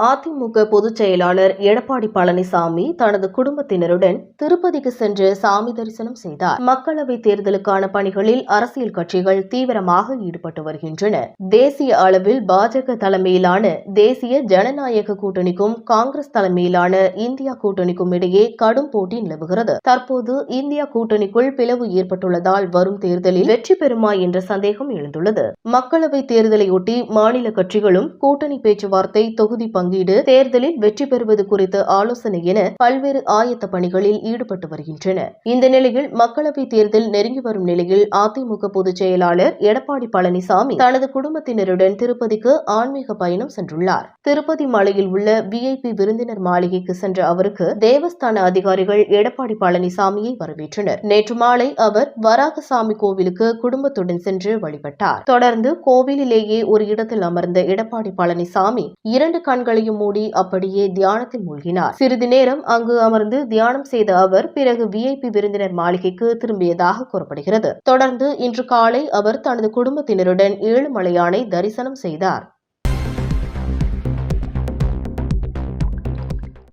அதிமுக பொதுச் செயலாளர் எடப்பாடி பழனிசாமி தனது குடும்பத்தினருடன் திருப்பதிக்கு சென்று சாமி தரிசனம் செய்தார். மக்களவைத் தேர்தலுக்கான பணிகளில் அரசியல் கட்சிகள் தீவிரமாக ஈடுபட்டு வருகின்றன. தேசிய அளவில் பாஜக தலைமையிலான தேசிய ஜனநாயக கூட்டணிக்கும் காங்கிரஸ் தலைமையிலான இந்தியா கூட்டணிக்கும் இடையே கடும் போட்டி நிலவுகிறது. தற்போது இந்தியா கூட்டணிக்குள் பிளவு ஏற்பட்டுள்ளதால் வரும் தேர்தலில் வெற்றி பெறுமா என்ற சந்தேகம் எழுந்துள்ளது. மக்களவைத் தேர்தலையொட்டி மாநில கட்சிகளும் கூட்டணி பேச்சுவார்த்தை, தொகுதி பங்கீடு, தேர்தலில் வெற்றி பெறுவது குறித்த ஆலோசனை என பல்வேறு ஆயத்த பணிகளில் ஈடுபட்டு வருகின்றன. இந்த நிலையில் மக்களவைத் தேர்தல் நெருங்கி வரும் நிலையில் அதிமுக பொதுச் செயலாளர் எடப்பாடி பழனிசாமி தனது குடும்பத்தினருடன் திருப்பதிக்கு ஆன்மீக பயணம் சென்றுள்ளார். திருப்பதி மலையில் உள்ள VIP விருந்தினர் மாளிகைக்கு சென்ற அவருக்கு தேவஸ்தான அதிகாரிகள் எடப்பாடி பழனிசாமியை வரவேற்றனர். நேற்று மாலை அவர் வராகசாமி கோவிலுக்கு குடும்பத்துடன் சென்று வழிபட்டார். தொடர்ந்து கோவிலிலேயே ஒரு இடத்தில் அமர்ந்த எடப்பாடி பழனிசாமி 2 கண்களையும் மூடி அப்படியே தியானத்தில் மூழ்கினார். சிறிது நேரம் அங்கு அமர்ந்து தியானம் செய்த அவர் பிறகு VIP விருந்தினர் மாளிகைக்கு திரும்பியதாக கூறப்படுகிறது. தொடர்ந்து இன்று காலை அவர் தனது குடும்பத்தினருடன் ஏழுமலையானை தரிசனம் செய்தார்.